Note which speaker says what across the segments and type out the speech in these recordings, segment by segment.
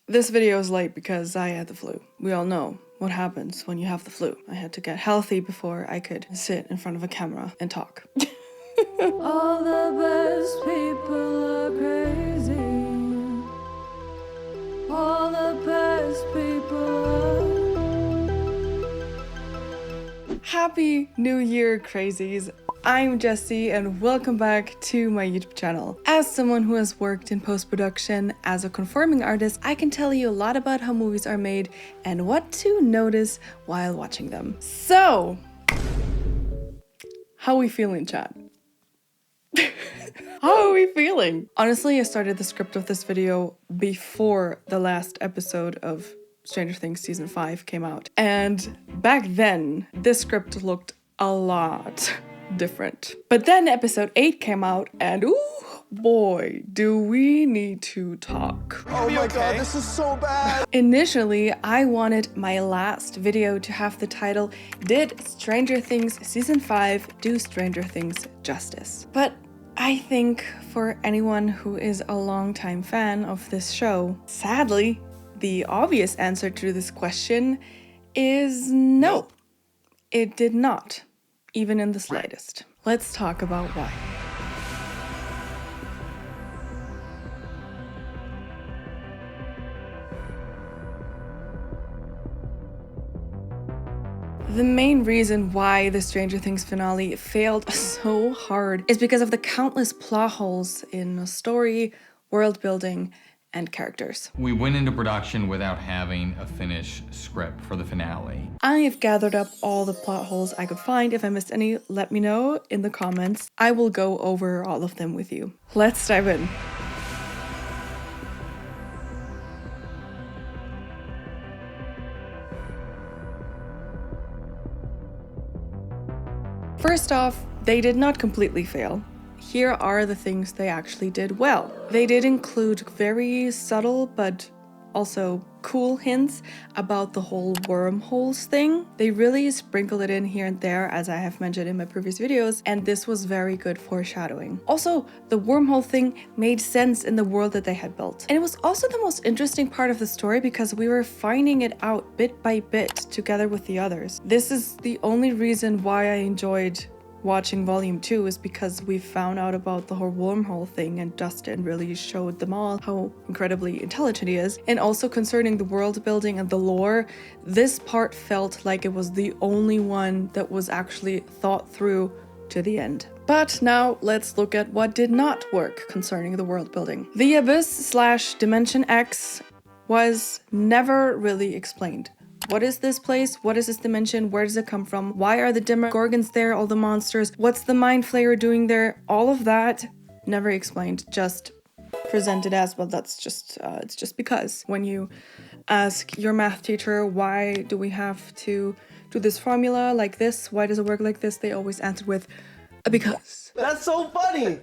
Speaker 1: This video is late because I had the flu. We all know what happens when you have the flu. I had to get healthy before I could sit in front of a camera and talk.
Speaker 2: All the best people are crazy. All the best people are...
Speaker 1: Happy New Year, crazies! I'm Jessie and welcome back to my YouTube channel. As someone who has worked in post-production as a conforming artist, I can tell you a lot about how movies are made and what to notice while watching them. So, how are we feeling, chat? How are we feeling? Honestly, I started the script of this video before the last episode of Stranger Things Season 5 came out. And back then, this script looked a lot different. But then episode 8 came out and ooh boy, do we need to talk.
Speaker 3: Oh my god, this is so bad!
Speaker 1: Initially, I wanted my last video to have the title, Did Stranger Things Season 5 Do Stranger Things Justice? But I think for anyone who is a longtime fan of this show, sadly, the obvious answer to this question is no. It did not, even in the slightest. Let's talk about why. The main reason why the Stranger Things finale failed so hard is because of the countless plot holes in story, world building, and characters.
Speaker 4: We went into production without having a finished script for the finale.
Speaker 1: I have gathered up all the plot holes I could find. If I missed any, let me know in the comments. I will go over all of them with you. Let's dive in. First off, they did not completely fail. Here are the things they actually did well. They did include very subtle but also cool hints about the whole wormholes thing. They really sprinkled it in here and there, as I have mentioned in my previous videos, and this was very good foreshadowing. Also, the wormhole thing made sense in the world that they had built. And it was also the most interesting part of the story because we were finding it out bit by bit together with the others. This is the only reason why I enjoyed watching volume 2 is because we found out about the whole wormhole thing and Dustin really showed them all how incredibly intelligent he is. And also concerning the world building and the lore, this part felt like it was the only one that was actually thought through to the end. But now let's look at what did not work concerning the world building. The Abyss / Dimension X was never really explained. What is this place? What is this dimension? Where does it come from? Why are the Demogorgons there? All the monsters? What's the Mind Flayer doing there? All of that never explained, just presented as, well, that's just, it's just because. When you ask your math teacher, why do we have to do this formula like this? Why does it work like this? They always answered with, because.
Speaker 3: That's so funny!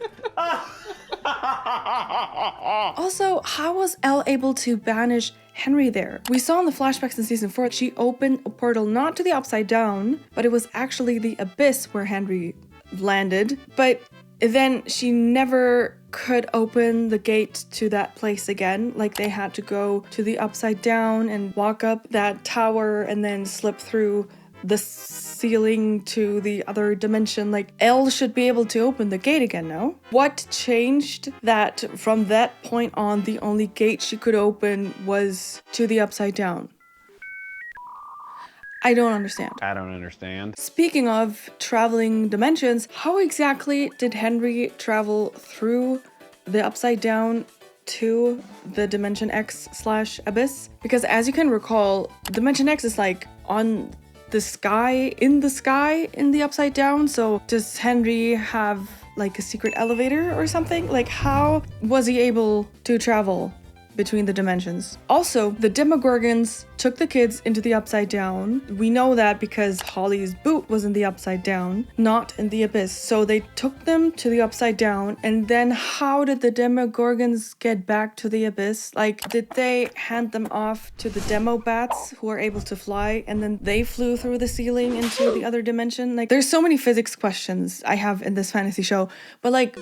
Speaker 1: Also, how was Elle able to banish Henry there? We saw in the flashbacks in season 4, she opened a portal not to the Upside Down, but it was actually the Abyss where Henry landed. But then she never could open the gate to that place again. Like, they had to go to the Upside Down and walk up that tower and then slip through the ceiling to the other dimension. Like, Elle should be able to open the gate again, no? What changed that from that point on the only gate she could open was to the Upside Down? I don't understand.
Speaker 5: I don't understand.
Speaker 1: Speaking of traveling dimensions, how exactly did Henry travel through the Upside Down to the Dimension X / Abyss? Because as you can recall, Dimension X is like on the sky in the Upside Down. So does Henry have like a secret elevator or something? Like, how was he able to travel between the dimensions? Also, the Demogorgons took the kids into the Upside Down. We know that because Holly's boot was in the Upside Down, not in the Abyss. So they took them to the Upside Down, and then how did the Demogorgons get back to the Abyss? Like, did they hand them off to the Demo Bats who are able to fly, and then they flew through the ceiling into the other dimension? Like, there's so many physics questions I have in this fantasy show, but like,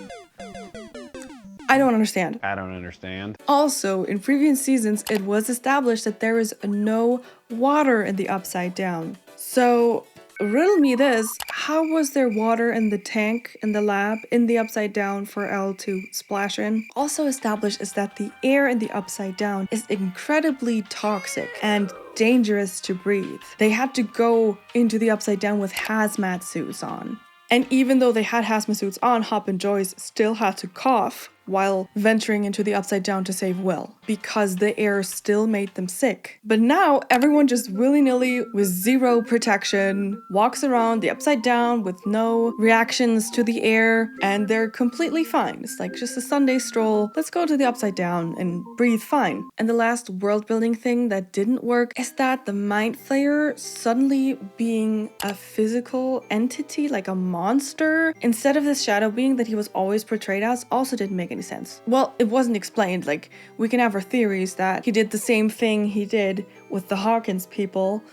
Speaker 1: I don't understand.
Speaker 5: I don't understand.
Speaker 1: Also, in previous seasons, it was established that there is no water in the Upside Down. So, riddle me this, how was there water in the tank in the lab in the Upside Down for Elle to splash in? Also established is that the air in the Upside Down is incredibly toxic and dangerous to breathe. They had to go into the Upside Down with hazmat suits on. And even though they had hazmat suits on, Hop and Joyce still had to cough while venturing into the Upside Down to save Will, because the air still made them sick. But now everyone just willy-nilly with zero protection walks around the Upside Down with no reactions to the air, and they're completely fine. It's like just a Sunday stroll. Let's go to the Upside Down and breathe fine. And the last world building thing that didn't work is that the Mind Flayer suddenly being a physical entity, like a monster, instead of this shadow being that he was always portrayed as, also didn't make any sense. Well, it wasn't explained. Like, we can have our theories that he did the same thing he did with the Hawkins people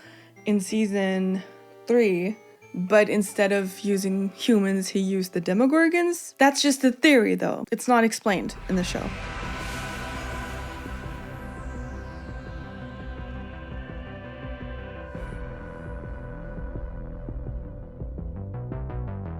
Speaker 1: in season 3, but instead of using humans, he used the Demogorgons. That's just a theory, though. It's not explained in the show.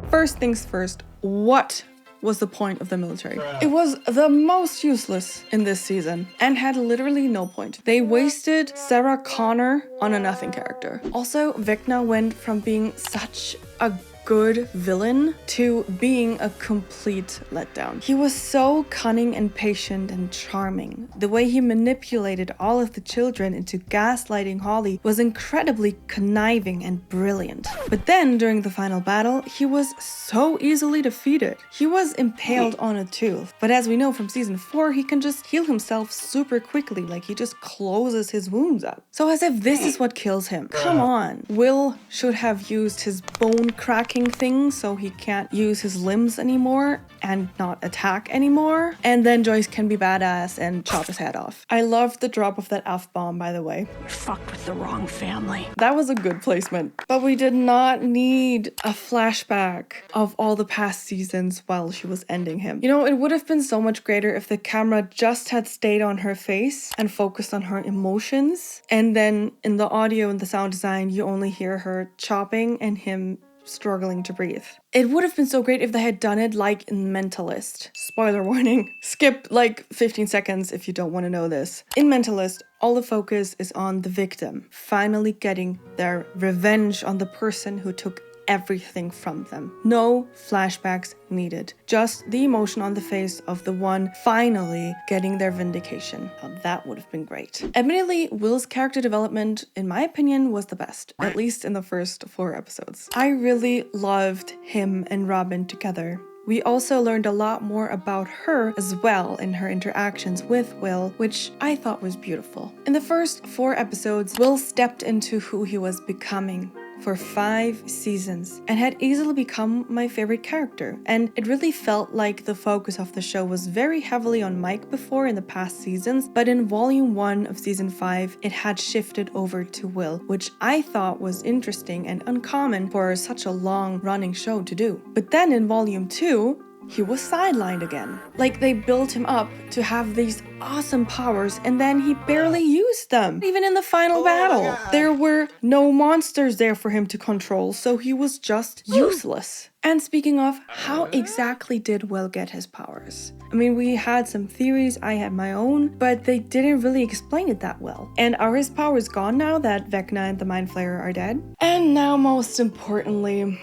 Speaker 1: First things first, what was the point of the military? It was the most useless in this season and had literally no point. They wasted Sarah Connor on a nothing character. Also, Vecna went from being such a good villain to being a complete letdown. He was so cunning and patient and charming. The way he manipulated all of the children into gaslighting Holly was incredibly conniving and brilliant. But then, during the final battle, he was so easily defeated. He was impaled on a tooth, but as we know from season 4, he can just heal himself super quickly, like he just closes his wounds up. So as if this is what kills him. Come on. Will should have used his bone cracking thing so he can't use his limbs anymore and not attack anymore. And then Joyce can be badass and chop his head off. I loved the drop of that F-bomb, by the way.
Speaker 6: Fucked with the wrong family.
Speaker 1: That was a good placement. But we did not need a flashback of all the past seasons while she was ending him. You know, it would have been so much greater if the camera just had stayed on her face and focused on her emotions. And then in the audio and the sound design, you only hear her chopping and him struggling to breathe. It would have been so great if they had done it like in Mentalist. Spoiler warning. Skip like 15 seconds if you don't want to know this. In Mentalist, all the focus is on the victim finally getting their revenge on the person who took everything from them. No flashbacks needed. Just the emotion on the face of the one finally getting their vindication. Now, that would have been great. Admittedly, Will's character development, in my opinion, was the best, at least in the first 4 episodes. I really loved him and Robin together. We also learned a lot more about her as well in her interactions with Will, which I thought was beautiful. In the first 4 episodes, Will stepped into who he was becoming for 5 seasons and had easily become my favorite character. And it really felt like the focus of the show was very heavily on Mike before in the past seasons, but in volume 1 of season 5, it had shifted over to Will, which I thought was interesting and uncommon for such a long running show to do. But then in volume 2, he was sidelined again. Like, they built him up to have these awesome powers and then he barely used them. Even in the final battle, there were no monsters there for him to control, so he was just useless. And speaking of, how exactly did Will get his powers? I mean, we had some theories, I had my own, but they didn't really explain it that well. And are his powers gone now that Vecna and the Mind Flayer are dead? And now, most importantly,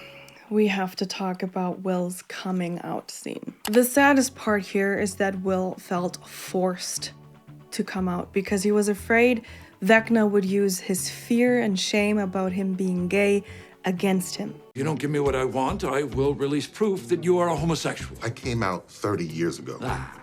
Speaker 1: we have to talk about Will's coming out scene. The saddest part here is that Will felt forced to come out because he was afraid Vecna would use his fear and shame about him being gay against him.
Speaker 7: You don't give me what I want, I will release proof that you are a homosexual.
Speaker 8: I came out 30 years ago.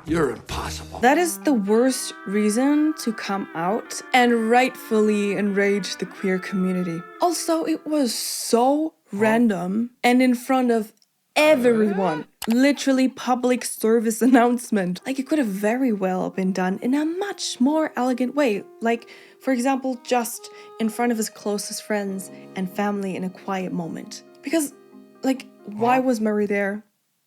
Speaker 7: You're impossible.
Speaker 1: That is the worst reason to come out and rightfully enrage the queer community. Also, it was so random and in front of everyone. Literally public service announcement. Like, it could have very well been done in a much more elegant way. Like, for example, just in front of his closest friends and family in a quiet moment. Because, like, why was Murray there?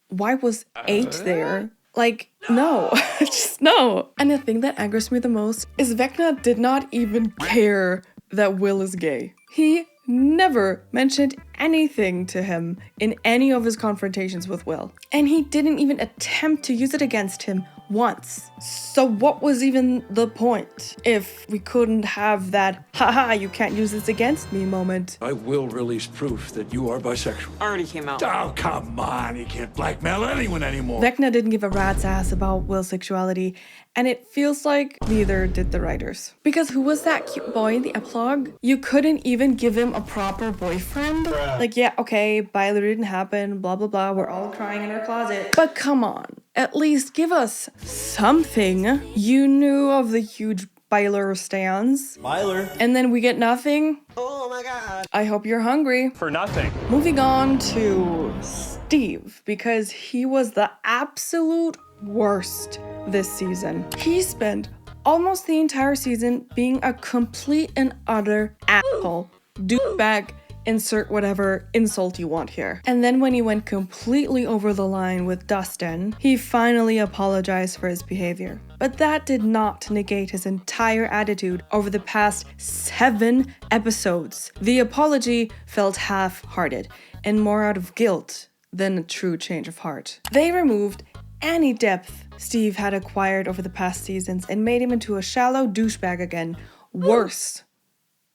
Speaker 1: Why was 8 there? Like, no, just no. And the thing that angers me the most is Vecna did not even care that Will is gay. He never mentioned anything to him in any of his confrontations with Will. And he didn't even attempt to use it against him once. So what was even the point if we couldn't have that, haha, you can't use this against me moment?
Speaker 7: I will release proof that you are bisexual.
Speaker 5: Already came out.
Speaker 7: Oh, come on. You can't blackmail anyone anymore.
Speaker 1: Vecna didn't give a rat's ass about Will's sexuality, and it feels like neither did the writers. Because who was that cute boy in the epilogue? You couldn't even give him a proper boyfriend? Like, yeah, okay, Byler didn't happen, blah, blah, blah, we're all crying in our closet. But come on, at least give us something. You knew of the huge Byler stands.
Speaker 3: Byler.
Speaker 1: And then we get nothing?
Speaker 3: Oh my god.
Speaker 1: I hope you're hungry.
Speaker 9: For nothing.
Speaker 1: Moving on to Steve, because he was the absolute worst this season. He spent almost the entire season being a complete and utter asshole. Douchebag, insert whatever insult you want here. And then when he went completely over the line with Dustin, he finally apologized for his behavior. But that did not negate his entire attitude over the past 7 episodes. The apology felt half-hearted and more out of guilt than a true change of heart. They removed any depth Steve had acquired over the past seasons and made him into a shallow douchebag again, worse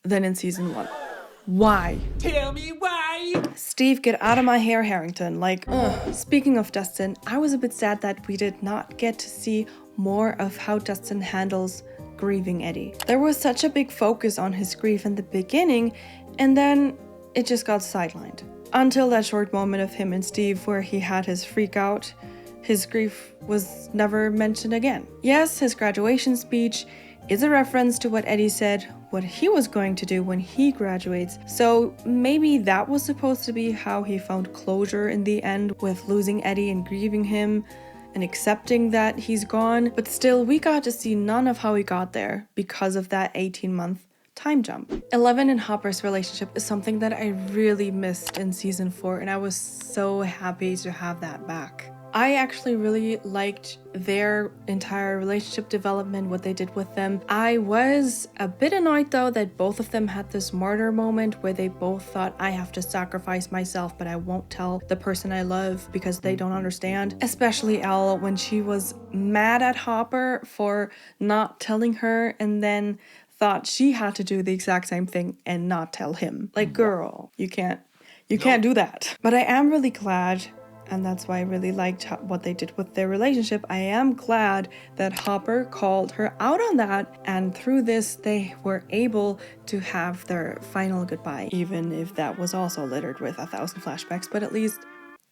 Speaker 1: than in season 1. Why?
Speaker 5: Tell me why.
Speaker 1: Steve, get out of my hair, Harrington. Like, ugh. Speaking of Dustin, I was a bit sad that we did not get to see more of how Dustin handles grieving Eddie. There was such a big focus on his grief in the beginning, and then it just got sidelined. Until that short moment of him and Steve where he had his freak out, his grief was never mentioned again. Yes, his graduation speech is a reference to what Eddie said, what he was going to do when he graduates. So maybe that was supposed to be how he found closure in the end with losing Eddie and grieving him and accepting that he's gone. But still, we got to see none of how he got there because of that 18-month time jump. Eleven and Hopper's relationship is something that I really missed in season 4, and I was so happy to have that back. I actually really liked their entire relationship development, what they did with them. I was a bit annoyed though that both of them had this martyr moment where they both thought, I have to sacrifice myself, but I won't tell the person I love because they don't understand. Especially Elle, when she was mad at Hopper for not telling her and then thought she had to do the exact same thing and not tell him. Like, girl, you can't do that. But I am really glad, and that's why I really liked what they did with their relationship. I am glad that Hopper called her out on that, and through this they were able to have their final goodbye, even if that was also littered with 1,000 flashbacks, but at least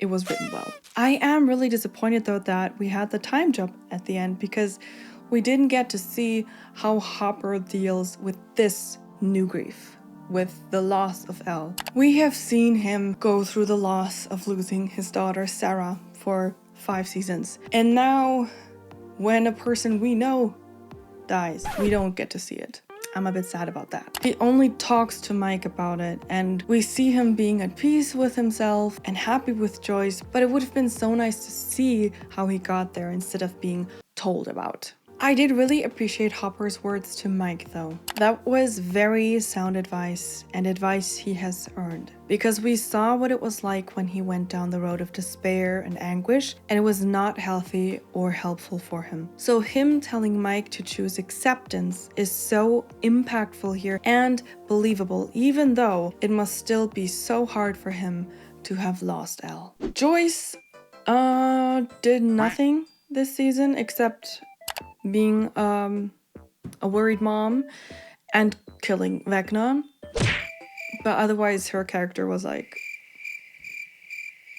Speaker 1: it was written well. I am really disappointed though that we had the time jump at the end, because we didn't get to see how Hopper deals with this new grief, with the loss of Elle. We have seen him go through the loss of losing his daughter Sarah for 5 seasons. And now, when a person we know dies, we don't get to see it. I'm a bit sad about that. He only talks to Mike about it, and we see him being at peace with himself and happy with Joyce, but it would have been so nice to see how he got there instead of being told about. I did really appreciate Hopper's words to Mike though. That was very sound advice, and advice he has earned. Because we saw what it was like when he went down the road of despair and anguish, and it was not healthy or helpful for him. So him telling Mike to choose acceptance is so impactful here and believable, even though it must still be so hard for him to have lost Elle. Joyce did nothing this season except being a worried mom and killing Vecna, but otherwise her character was like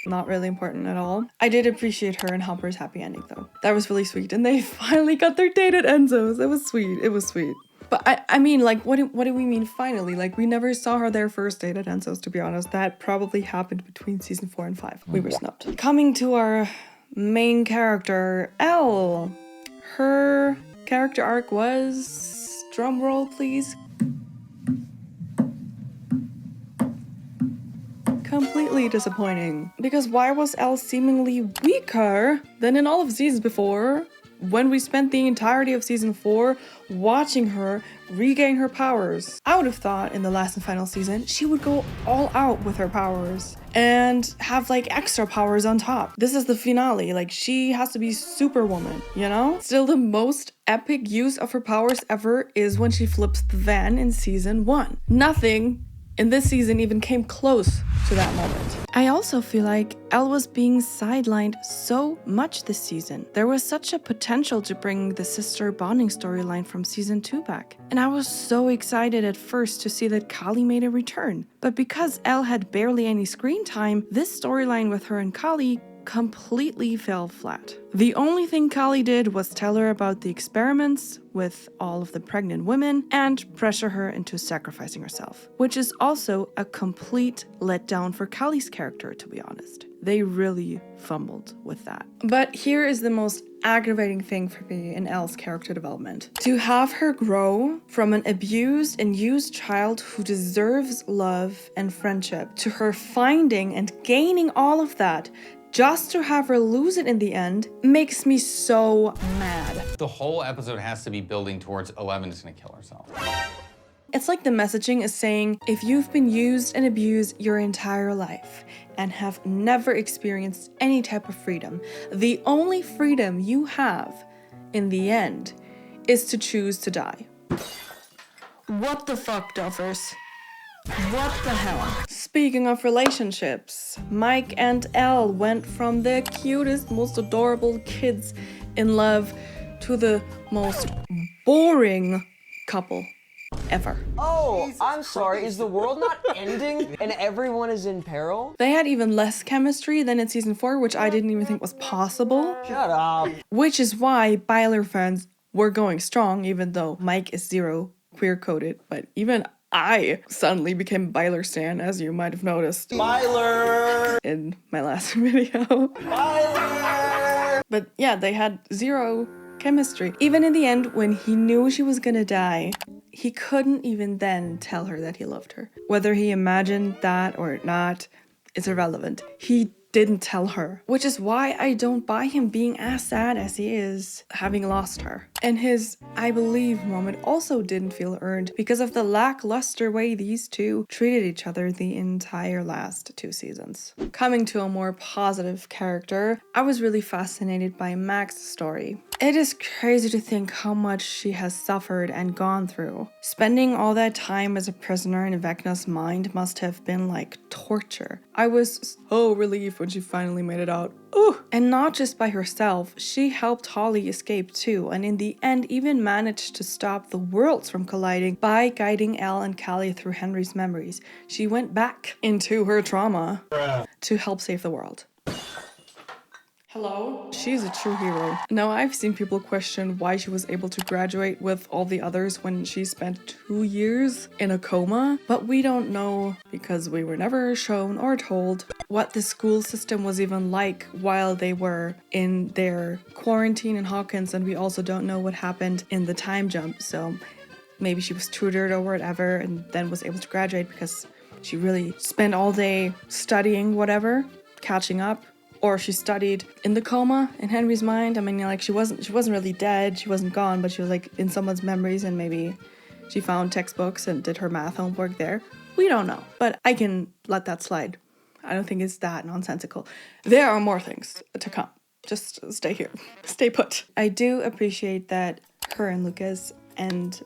Speaker 1: not really important at all. I did appreciate her and Hopper's happy ending though. That was really sweet, and they finally got their date at Enzo's. It was sweet. It was sweet. But I mean, like, what do we mean finally? Like, we never saw her their first date at Enzo's, to be honest. That probably happened between season 4 and 5. We were snubbed. Coming to our main character, Elle. Her character arc was, drumroll please, completely disappointing. Because why was Elle seemingly weaker than in all of the seasons before, when we spent the entirety of season 4 watching her regain her powers? I would have thought in the last and final season she would go all out with her powers and have like extra powers on top. This is the finale, like she has to be Superwoman, you know? Still, the most epic use of her powers ever is when she flips the van in season 1. Nothing in this season even came close to that moment. I also feel like Elle was being sidelined so much this season. There was such a potential to bring the sister bonding storyline from season 2 back. And I was so excited at first to see that Kali made a return. But because Elle had barely any screen time, this storyline with her and Kali completely fell flat. The only thing Kali did was tell her about the experiments with all of the pregnant women and pressure her into sacrificing herself, which is also a complete letdown for Kali's character, to be honest. They really fumbled with that. But here is the most aggravating thing for me in Elle's character development. To have her grow from an abused and used child who deserves love and friendship to her finding and gaining all of that just to have her lose it in the end makes me so mad.
Speaker 4: The whole episode has to be building towards Eleven is gonna kill herself.
Speaker 1: It's like the messaging is saying, if you've been used and abused your entire life and have never experienced any type of freedom, the only freedom you have in the end is to choose to die. What the fuck, Duffers? What the hell? Speaking of relationships, Mike and Elle went from the cutest, most adorable kids in love to the most boring couple ever.
Speaker 3: Oh, I'm sorry. Is the world not ending and everyone is in peril?
Speaker 1: They had even less chemistry than in season 4, which I didn't even think was possible.
Speaker 3: Shut up.
Speaker 1: Which is why Byler fans were going strong, even though Mike is zero queer-coded, but even I suddenly became Byler stan, as you might have noticed.
Speaker 3: Byler!
Speaker 1: In my last video.
Speaker 3: Byler!
Speaker 1: But yeah, they had zero chemistry. Even in the end, when he knew she was gonna die, he couldn't even then tell her that he loved her. Whether he imagined that or not is irrelevant. He didn't tell her, which is why I don't buy him being as sad as he is, having lost her. And his I believe moment also didn't feel earned because of the lackluster way these two treated each other the entire last 2 seasons. Coming to a more positive character, I was really fascinated by Max's story. It is crazy to think how much she has suffered and gone through. Spending all that time as a prisoner in Vecna's mind must have been like torture. I was so relieved when she finally made it out. Ooh. And not just by herself, she helped Holly escape too, and in the end even managed to stop the worlds from colliding by guiding Elle and Callie through Henry's memories. She went back into her trauma to help save the world. Hello? She's a true hero. Now, I've seen people question why she was able to graduate with all the others when she spent 2 years in a coma, but we don't know because we were never shown or told what the school system was even like while they were in their quarantine in Hawkins, and we also don't know what happened in the time jump, so maybe she was tutored or whatever and then was able to graduate because she really spent all day studying whatever, catching up. Or she studied in the coma in Henry's mind. I mean, like she wasn't really dead. She wasn't gone, but she was like in someone's memories, and maybe she found textbooks and did her math homework there. We don't know, but I can let that slide. I don't think it's that nonsensical. There are more things to come. Just stay here. Stay put. I do appreciate that her and Lucas end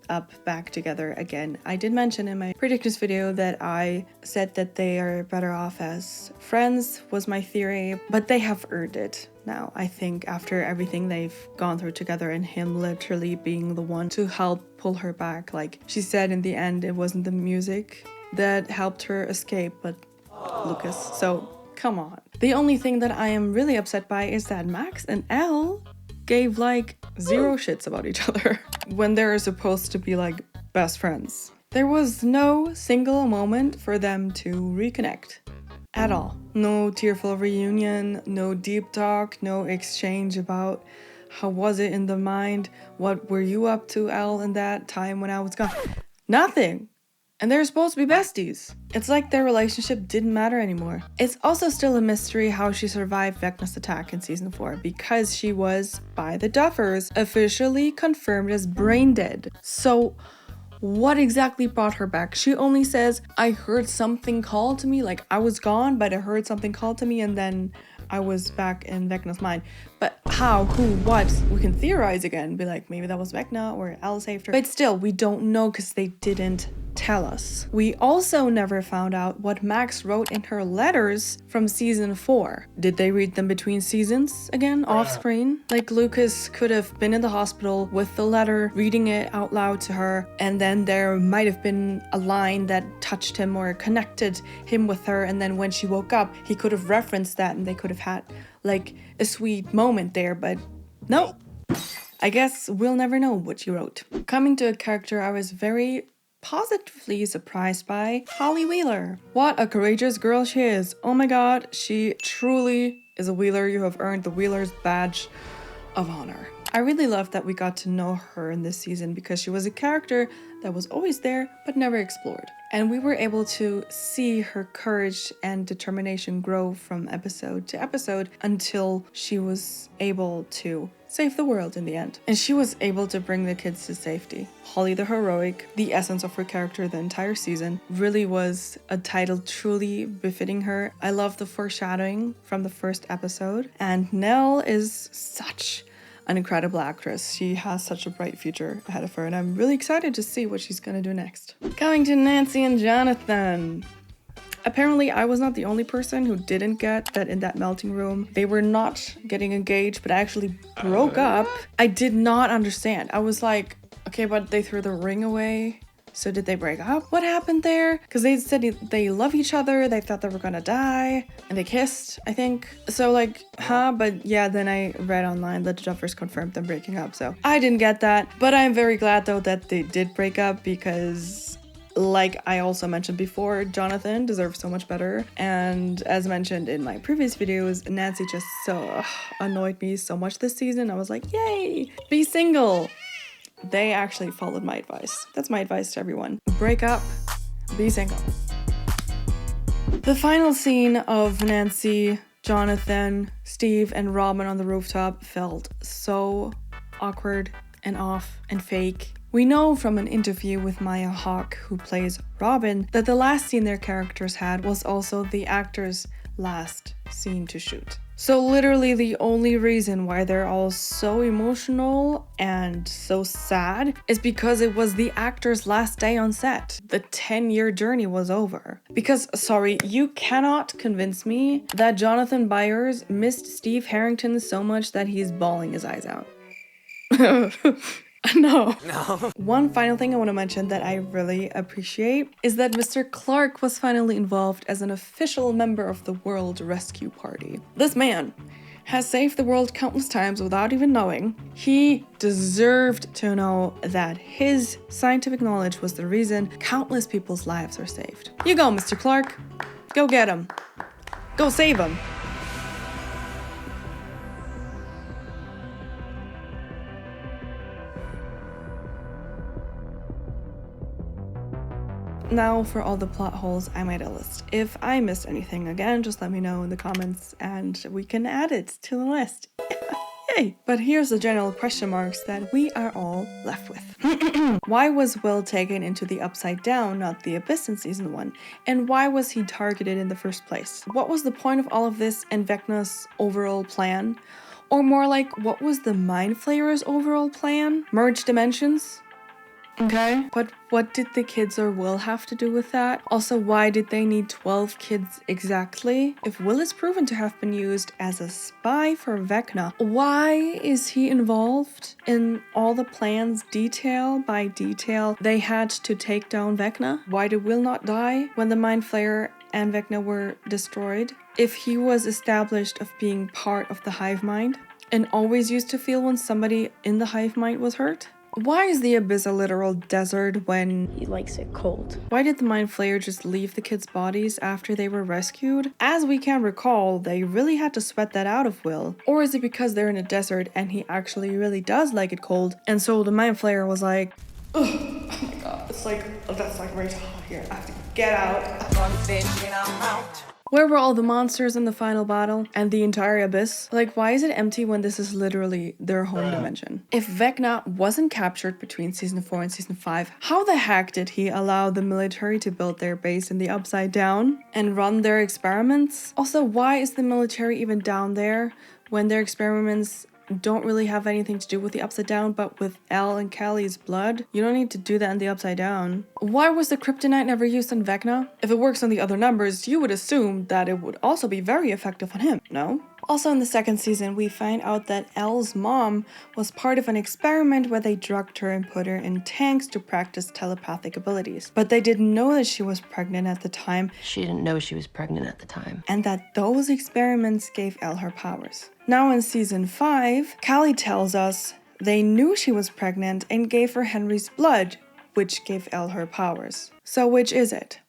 Speaker 1: up back together again. I did mention in my predictions video that I said that they are better off as friends, was my theory, but they have earned it now. I think after everything they've gone through together and him literally being the one to help pull her back. Like she said in the end, it wasn't the music that helped her escape, but Lucas. So come on. The only thing that I am really upset by is that Max and Elle gave like 0 shits about each other when they're supposed to be like best friends. There was no single moment for them to reconnect at all. No tearful reunion, no deep talk, no exchange about how was it in the mind, what were you up to, Elle, in that time when I was gone. Nothing. And they're supposed to be besties. It's like their relationship didn't matter anymore. It's also still a mystery how she survived Vecna's attack in season 4 because she was, by the Duffers, officially confirmed as brain dead. So what exactly brought her back? She only says, I heard something call to me, like I was gone, but I heard something call to me and then I was back in Vecna's mind. But how, who, what? We can theorize again, be like, maybe that was Vecna or Al saved her. But still, we don't know because they didn't tell us. We also never found out what Max wrote in her letters from season 4. Did they read them between seasons again, off screen? Like Lucas could have been in the hospital with the letter, reading it out loud to her, and then there might have been a line that touched him or connected him with her, and then when she woke up, he could have referenced that and they could have had like a sweet moment there, but no. I guess we'll never know what she wrote. Coming to a character I was very positively surprised by, Holly Wheeler. What a courageous girl she is. Oh my god, she truly is a Wheeler. You have earned the Wheeler's badge of honor. I really loved that we got to know her in this season because she was a character that was always there but never explored. And we were able to see her courage and determination grow from episode to episode until she was able to save the world in the end. And she was able to bring the kids to safety. Holly the heroic, the essence of her character the entire season, really was a title truly befitting her. I love the foreshadowing from the first episode. And Nell is such an incredible actress. She has such a bright future ahead of her, and I'm really excited to see what she's gonna do next. Coming to Nancy and Jonathan. Apparently, I was not the only person who didn't get that in that melting room they were not getting engaged, but actually broke up. I did not understand. I was like, okay, but they threw the ring away. So did they break up? What happened there? Because they said they love each other, they thought they were gonna die, and they kissed, I think. So like, huh? But yeah, then I read online that the Duffers confirmed them breaking up, so I didn't get that. But I'm very glad though that they did break up because, like I also mentioned before, Jonathan deserves so much better. And as mentioned in my previous videos, Nancy just so annoyed me so much this season. I was like, yay, be single. They actually followed my advice. That's my advice to everyone. Break up, be single. The final scene of Nancy, Jonathan, Steve, and Robin on the rooftop felt so awkward and off and fake. We know from an interview with Maya Hawke, who plays Robin, that the last scene their characters had was also the actors' last scene to shoot. So literally the only reason why they're all so emotional and so sad is because it was the actor's last day on set. The 10-year journey was over. Because, sorry, you cannot convince me that Jonathan Byers missed Steve Harrington so much that he's bawling his eyes out. No. One final thing I want to mention that I really appreciate is that Mr. Clark was finally involved as an official member of the World Rescue Party. This man has saved the world countless times without even knowing. He deserved to know that his scientific knowledge was the reason countless people's lives are saved. You go, Mr. Clark. Go get him. Go save him. Now for all the plot holes I made a list. If I missed anything again, just let me know in the comments and we can add it to the list. Yay! But here's the general question marks that we are all left with. Why was Will taken into the Upside Down, not the Abyss in season 1? And why was he targeted in the first place? What was the point of all of this and Vecna's overall plan? Or more like, what was the Mind Flayer's overall plan? Merge dimensions? Okay, but what did the kids or Will have to do with that? Also, why did they need 12 kids exactly? If Will is proven to have been used as a spy for Vecna, why is he involved in all the plans detail by detail they had to take down Vecna? Why did Will not die when the Mind Flayer and Vecna were destroyed? If he was established of being part of the hive mind and always used to feel when somebody in the hive mind was hurt? Why is the Abyss a literal desert when
Speaker 6: He likes it cold.
Speaker 1: Why did the Mind Flayer just leave the kids' bodies after they were rescued? As we can recall, they really had to sweat that out of Will. Or is it because they're in a desert and he actually really does like it cold, and so the Mind Flayer was like, oh my god, That's like right here. I have to get out. Where were all the monsters in the final battle and the entire abyss? Like, why is it empty when this is literally their home dimension? If Vecna wasn't captured between season 4 and season 5, how the heck did he allow the military to build their base in the Upside Down and run their experiments? Also, why is the military even down there when their experiments don't really have anything to do with the Upside Down, but with Elle and Callie's blood? You don't need to do that in the Upside Down. Why was the kryptonite never used on Vecna? If it works on the other numbers, you would assume that it would also be very effective on him, no? Also in the second season, we find out that Elle's mom was part of an experiment where they drugged her and put her in tanks to practice telepathic abilities. But they didn't know that she was pregnant at the time.
Speaker 6: She didn't know she was pregnant at the time.
Speaker 1: And that those experiments gave Elle her powers. Now in season 5, Callie tells us they knew she was pregnant and gave her Henry's blood, which gave Elle her powers. So which is it?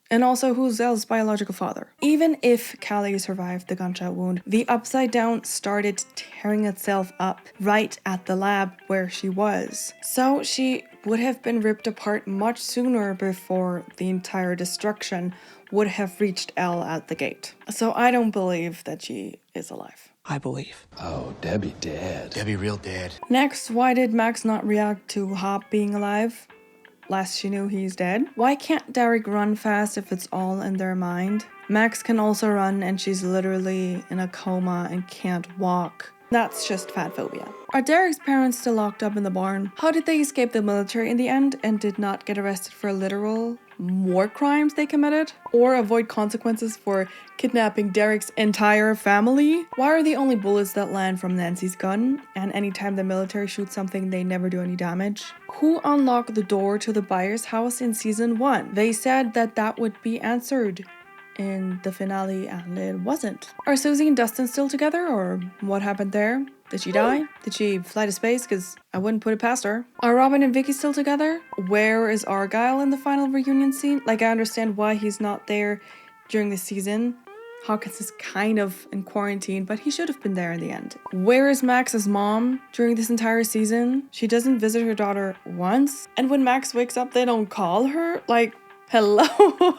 Speaker 1: And also, who's Elle's biological father? Even if Callie survived the gunshot wound, the Upside Down started tearing itself up right at the lab where she was. So she would have been ripped apart much sooner before the entire destruction would have reached Elle at the gate. So I don't believe that she is alive.
Speaker 6: I believe.
Speaker 5: Oh, Debbie dead.
Speaker 9: Debbie real dead.
Speaker 1: Next, why did Max not react to Hop being alive? Last she knew he's dead. Why can't Derek run fast if it's all in their mind? Max can also run and she's literally in a coma and can't walk. That's just fat phobia. Are Derek's parents still locked up in the barn? How did they escape the military in the end and did not get arrested for literal war crimes they committed? Or avoid consequences for kidnapping Derek's entire family? Why are the only bullets that land from Nancy's gun? And anytime the military shoots something, they never do any damage? Who unlocked the door to the buyer's house in season 1? They said that would be answered in the finale and it wasn't. Are Susie and Dustin still together or what happened there? Did she die? Did she fly to space? Because I wouldn't put it past her. Are Robin and Vicky still together? Where is Argyle in the final reunion scene? Like, I understand why he's not there during the season. Hawkins is kind of in quarantine, but he should have been there in the end. Where is Max's mom during this entire season? She doesn't visit her daughter once. And when Max wakes up, they don't call her? Like, hello?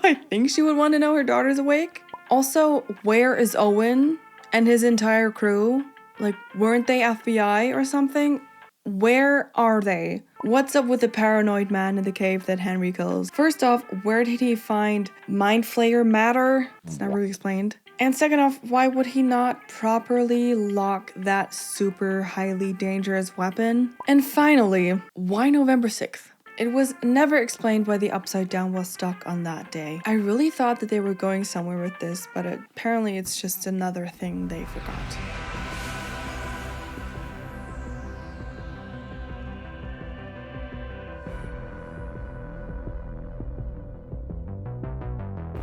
Speaker 1: I think she would want to know her daughter's awake. Also, where is Owen and his entire crew? Like, weren't they FBI or something? Where are they? What's up with the paranoid man in the cave that Henry kills? First off, where did he find Mind Flayer matter? It's not really explained. And second off, why would he not properly lock that super highly dangerous weapon? And finally, why November 6th? It was never explained why the Upside Down was stuck on that day. I really thought that they were going somewhere with this, but apparently it's just another thing they forgot.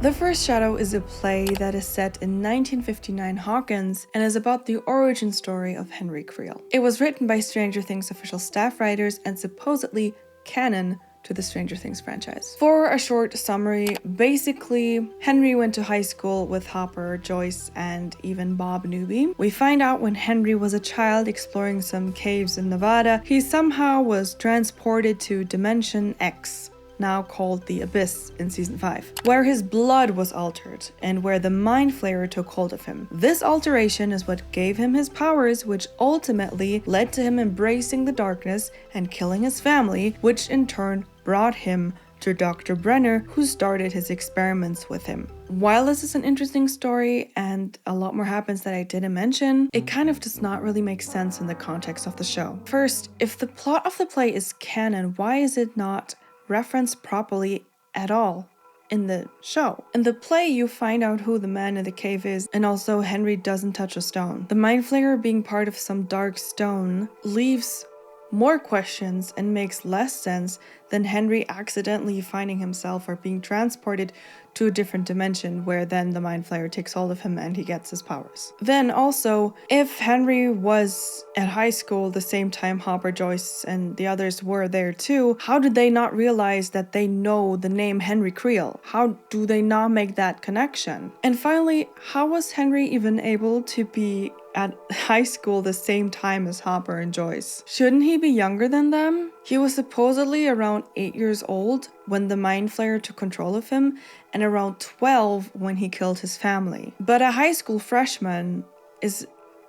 Speaker 1: The First Shadow is a play that is set in 1959 Hawkins and is about the origin story of Henry Creel. It was written by Stranger Things official staff writers and supposedly canon to the Stranger Things franchise. For a short summary, basically, Henry went to high school with Hopper, Joyce, and even Bob Newby. We find out when Henry was a child exploring some caves in Nevada, he somehow was transported to Dimension X, now called the Abyss in season 5, where his blood was altered and where the Mind Flayer took hold of him. This alteration is what gave him his powers, which ultimately led to him embracing the darkness and killing his family, which in turn brought him to Dr. Brenner, who started his experiments with him. While this is an interesting story and a lot more happens that I didn't mention, it kind of does not really make sense in the context of the show. First, if the plot of the play is canon, why is it not referenced properly at all in the show? In the play, you find out who the man in the cave is, and also Henry doesn't touch a stone. The Mind Flayer being part of some dark stone leaves more questions and makes less sense than Henry accidentally finding himself or being transported to a different dimension where then the Mind Flayer takes hold of him and he gets his powers. Then also, if Henry was at high school the same time Hopper, Joyce, and the others were there too, how did they not realize that they know the name Henry Creel? How do they not make that connection? And finally, how was Henry even able to be at high school the same time as Hopper and Joyce. Shouldn't he be younger than them? He was supposedly around 8 years old when the Mind Flayer took control of him, and around 12 when he killed his family. But a high school freshman is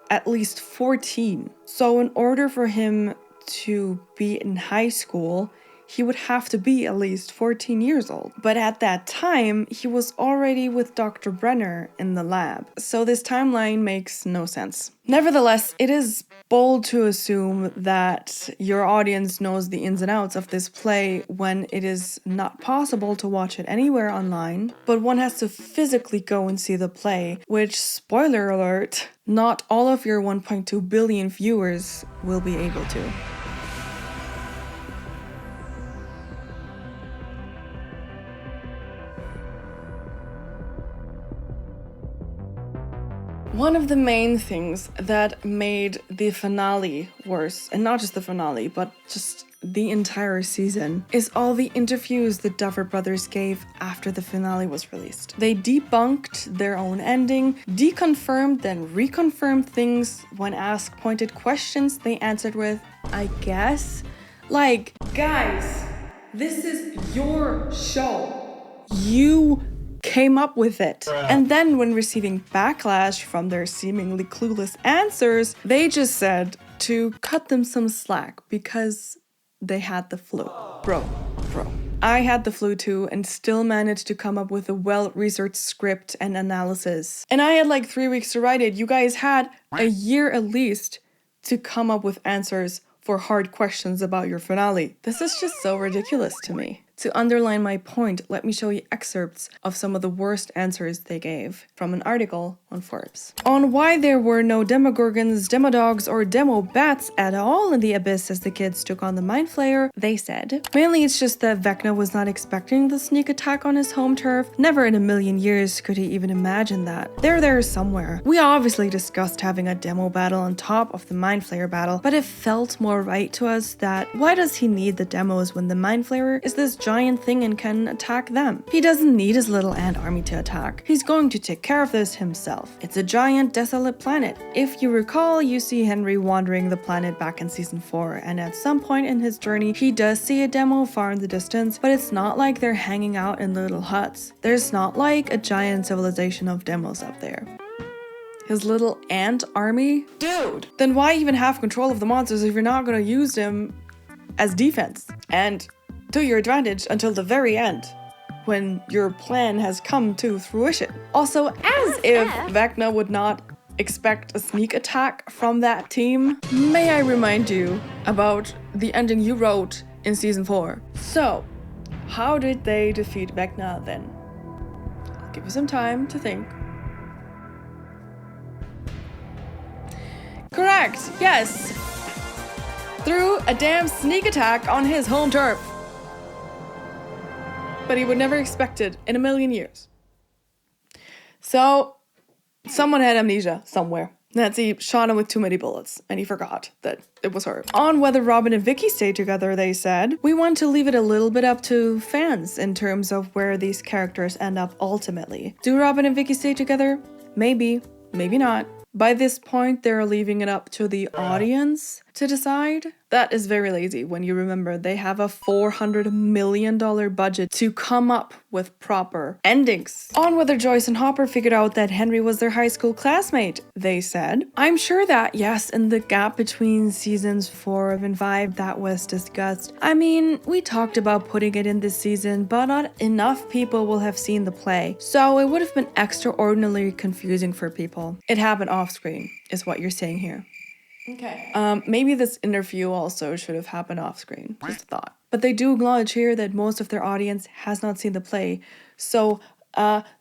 Speaker 1: at least 14. So in order for him to be in high school, he would have to be at least 14 years old. But at that time, he was already with Dr. Brenner in the lab. So this timeline makes no sense. Nevertheless, it is bold to assume that your audience knows the ins and outs of this play when it is not possible to watch it anywhere online, but one has to physically go and see the play, which, spoiler alert, not all of your 1.2 billion viewers will be able to. One of the main things that made the finale worse, and not just the finale, but just the entire season, is all the interviews the Duffer brothers gave after the finale was released. They debunked their own ending, deconfirmed, then reconfirmed things. When asked pointed questions, they answered with, "I guess." Like, guys, this is your show. You came up with it. And then when receiving backlash from their seemingly clueless answers, they just said to cut them some slack because they had the flu. Bro. I had the flu too and still managed to come up with a well-researched script and analysis. And I had like 3 weeks to write it. You guys had a year at least to come up with answers for hard questions about your finale. This is just so ridiculous to me. To underline my point, let me show you excerpts of some of the worst answers they gave from an article on Forbes. On why there were no Demogorgons, Demodogs, or Demobats at all in the Abyss as the kids took on the Mind Flayer, they said, mainly it's just that Vecna was not expecting the sneak attack on his home turf. Never in a million years could he even imagine that. They're there somewhere. We obviously discussed having a demo battle on top of the Mind Flayer battle, but it felt more right to us that why does he need the demos when the Mind Flayer is this giant thing and can attack them? He doesn't need his little ant army to attack. He's going to take care of this himself. It's a giant, desolate planet. If you recall, you see Henry wandering the planet back in season 4, and at some point in his journey, he does see a demo far in the distance, but it's not like they're hanging out in little huts. There's not like a giant civilization of demos up there. His little ant army? Dude! Then why even have control of the monsters if you're not gonna use them as defense? And to your advantage until the very end, when your plan has come to fruition. Also, as if Vecna would not expect a sneak attack from that team, may I remind you about the ending you wrote in season 4. So, how did they defeat Vecna then? I'll give you some time to think. Correct, yes! Through a damn sneak attack on his home turf. But he would never expect it in a million years. So, someone had amnesia somewhere. Nancy shot him with too many bullets, and he forgot that it was her. On whether Robin and Vicky stay together, they said, we want to leave it a little bit up to fans in terms of where these characters end up ultimately. Do Robin and Vicky stay together? Maybe, maybe not. By this point, they're leaving it up to the audience to decide. That is very lazy when you remember they have a $400 million budget to come up with proper endings. On whether Joyce and Hopper figured out that Henry was their high school classmate, they said, I'm sure that, yes, in the gap between seasons 4 and 5, that was discussed. I mean, we talked about putting it in this season, but not enough people will have seen the play. So it would have been extraordinarily confusing for people. It happened off screen, is what you're saying here. Okay. Maybe this interview also should have happened off screen. Just a thought. But they do acknowledge here that most of their audience has not seen the play. So,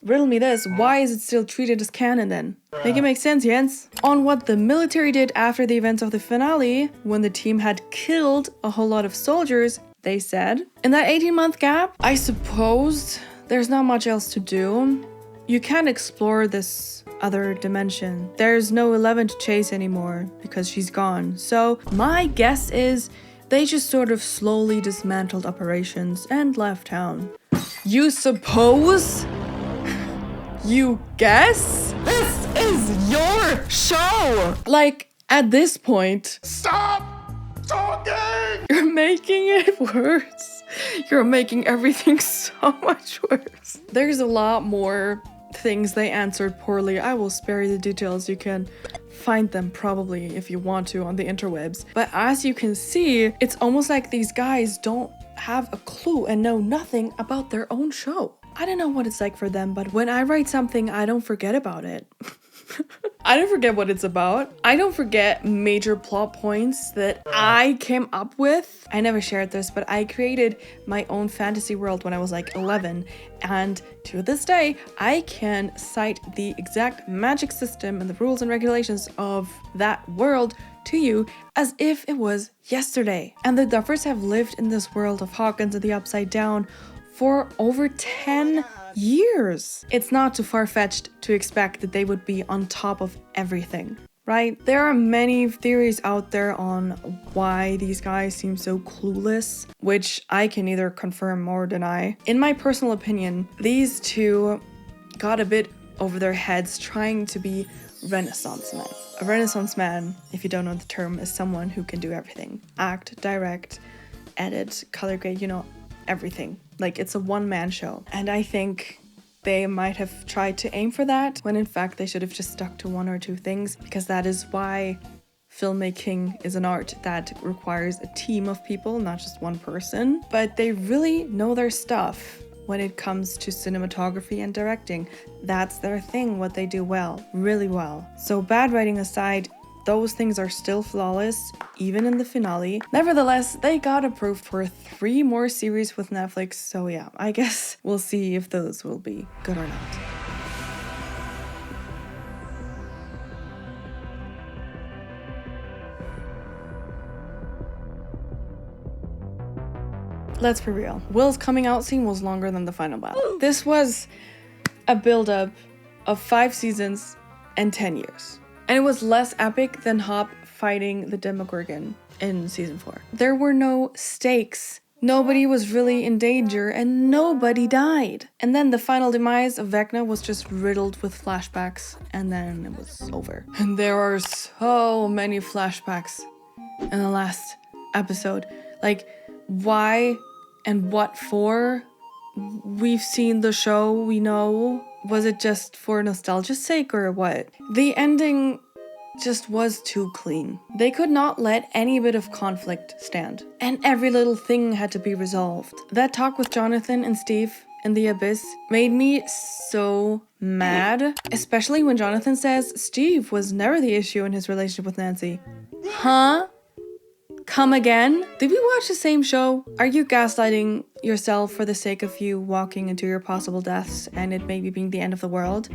Speaker 1: riddle me this, why is it still treated as canon then? Make it make sense, Jens. On what the military did after the events of the finale, when the team had killed a whole lot of soldiers, they said, in that 18-month gap, I suppose there's not much else to do. You can't explore this other dimension. There's no 11 to chase anymore because she's gone. So my guess is they just sort of slowly dismantled operations and left town. You suppose? You guess? This is your show. Like, at this point,
Speaker 8: Stop talking!
Speaker 1: you're making it worse. You're making everything so much worse. There's a lot more things they answered poorly. I will spare you the details. You can find them probably if you want to on the interwebs. But as you can see, it's almost like these guys don't have a clue and know nothing about their own show. I don't know what it's like for them, but when I write something, I don't forget about it. I don't forget what it's about. I don't forget major plot points that I came up with. I never shared this, but I created my own fantasy world when I was like 11. And to this day, I can cite the exact magic system and the rules and regulations of that world to you as if it was yesterday. And the Duffers have lived in this world of Hawkins and the Upside Down for over 10 years. It's not too far-fetched to expect that they would be on top of everything, right? There are many theories out there on why these guys seem so clueless, which I can neither confirm or deny. In my personal opinion, these two got a bit over their heads trying to be Renaissance men. A Renaissance man, if you don't know the term, is someone who can do everything. Act, direct, edit, color grade, you know, everything. Like, it's a one-man show. And I think they might have tried to aim for that, when in fact they should have just stuck to one or two things, because that is why filmmaking is an art that requires a team of people, not just one person. But they really know their stuff when it comes to cinematography and directing. That's their thing, what they do well, really well. So bad writing aside, those things are still flawless, even in the finale. Nevertheless, they got approved for 3 more series with Netflix, so yeah, I guess we'll see if those will be good or not. Let's be real. Will's coming out scene was longer than the final battle. This was a build-up of 5 seasons and 10 years. And it was less epic than Hop fighting the Demogorgon in season 4. There were no stakes. Nobody was really in danger and nobody died. And then the final demise of Vecna was just riddled with flashbacks, and then it was over. And there are so many flashbacks in the last episode. Like, why and what for? We've seen the show, we know. Was it just for nostalgia's sake or what? The ending just was too clean. They could not let any bit of conflict stand. And every little thing had to be resolved. That talk with Jonathan and Steve in the Abyss made me so mad. Especially when Jonathan says Steve was never the issue in his relationship with Nancy. Huh? Come again? Did we watch the same show? Are you gaslighting yourself for the sake of you walking into your possible deaths and it maybe being the end of the world?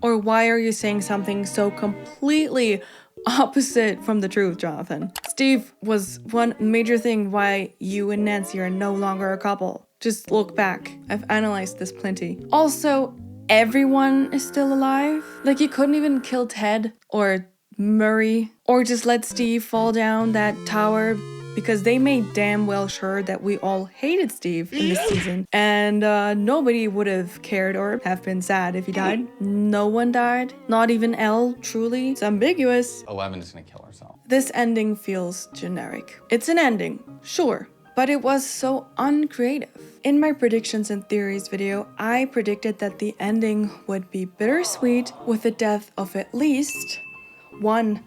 Speaker 1: Or why are you saying something so completely opposite from the truth, Jonathan? Steve was one major thing why you and Nancy are no longer a couple. Just look back. I've analyzed this plenty. Also, everyone is still alive. Like, you couldn't even kill Ted or Murray, or just let Steve fall down that tower, because they made damn well sure that we all hated Steve in this season, and nobody would have cared or have been sad if he died. No one died, not even Elle, truly. It's ambiguous.
Speaker 4: 11 is gonna kill herself.
Speaker 1: This ending feels generic. It's an ending, sure, but it was so uncreative. In my predictions and theories video, I predicted that the ending would be bittersweet with the death of at least one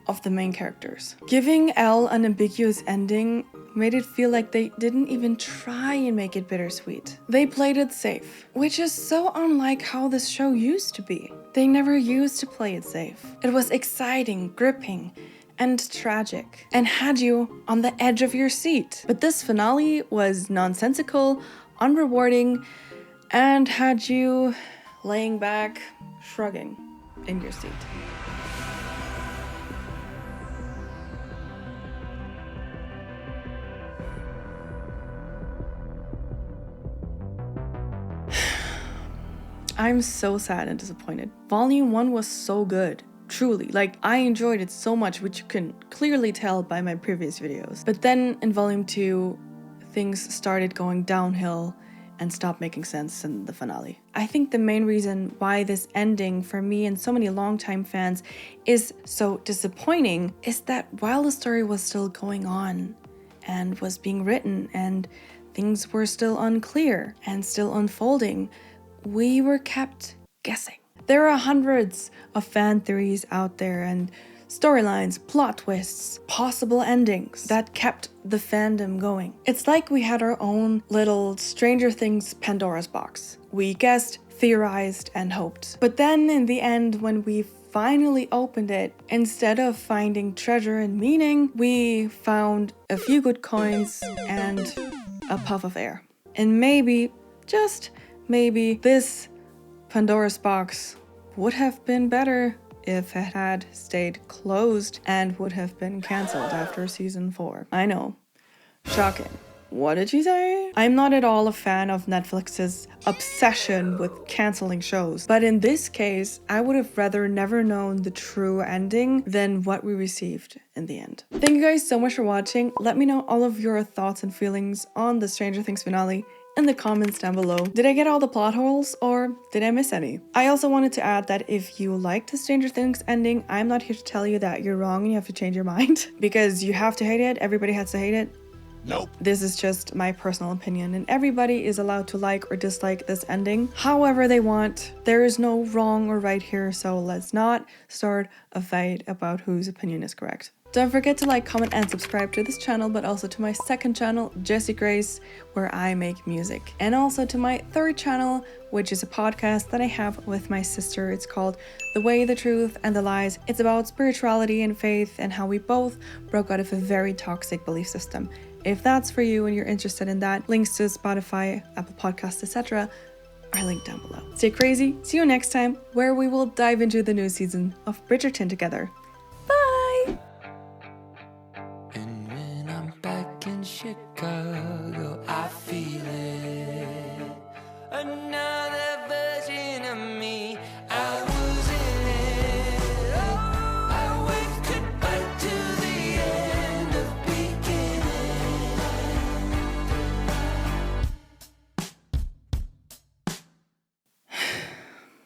Speaker 1: of the main characters. Giving Elle an ambiguous ending made it feel like they didn't even try and make it bittersweet. They played it safe, which is so unlike how this show used to be. They never used to play it safe. It was exciting, gripping, and tragic, and had you on the edge of your seat. But this finale was nonsensical, unrewarding, and had you laying back, shrugging in your seat. I'm so sad and disappointed. Volume 1 was so good. Truly, like, I enjoyed it so much, which you can clearly tell by my previous videos. But then in Volume 2, things started going downhill, and stop making sense in the finale. I think the main reason why this ending for me and so many longtime fans is so disappointing is that while the story was still going on and was being written and things were still unclear and still unfolding, we were kept guessing. There are hundreds of fan theories out there and storylines, plot twists, possible endings that kept the fandom going. It's like we had our own little Stranger Things Pandora's box. We guessed, theorized, and hoped. But then in the end, when we finally opened it, instead of finding treasure and meaning, we found a few good coins and a puff of air. And maybe, just maybe, this Pandora's box would have been better if it had stayed closed and would have been cancelled after season 4. I know. Shocking. What did you say? I'm not at all a fan of Netflix's obsession with canceling shows, but in this case, I would have rather never known the true ending than what we received in the end. Thank you guys so much for watching. Let me know all of your thoughts and feelings on the Stranger Things finale in the comments down below. Did I get all the plot holes or did I miss any? I also wanted to add that if you liked the Stranger Things ending, I'm not here to tell you that you're wrong and you have to change your mind because you have to hate it. Everybody has to hate it.
Speaker 8: Nope.
Speaker 1: This is just my personal opinion and everybody is allowed to like or dislike this ending however they want. There is no wrong or right here, so let's not start a fight about whose opinion is correct. Don't forget to like, comment, and subscribe to this channel, but also to my second channel, Jessie Grace, where I make music. And also to my third channel, which is a podcast that I have with my sister. It's called The Way, the Truth, and the Lies. It's about spirituality and faith and how we both broke out of a very toxic belief system. If that's for you and you're interested in that, links to Spotify, Apple Podcasts, etc. are linked down below. Stay crazy, see you next time, where we will dive into the new season of Bridgerton together.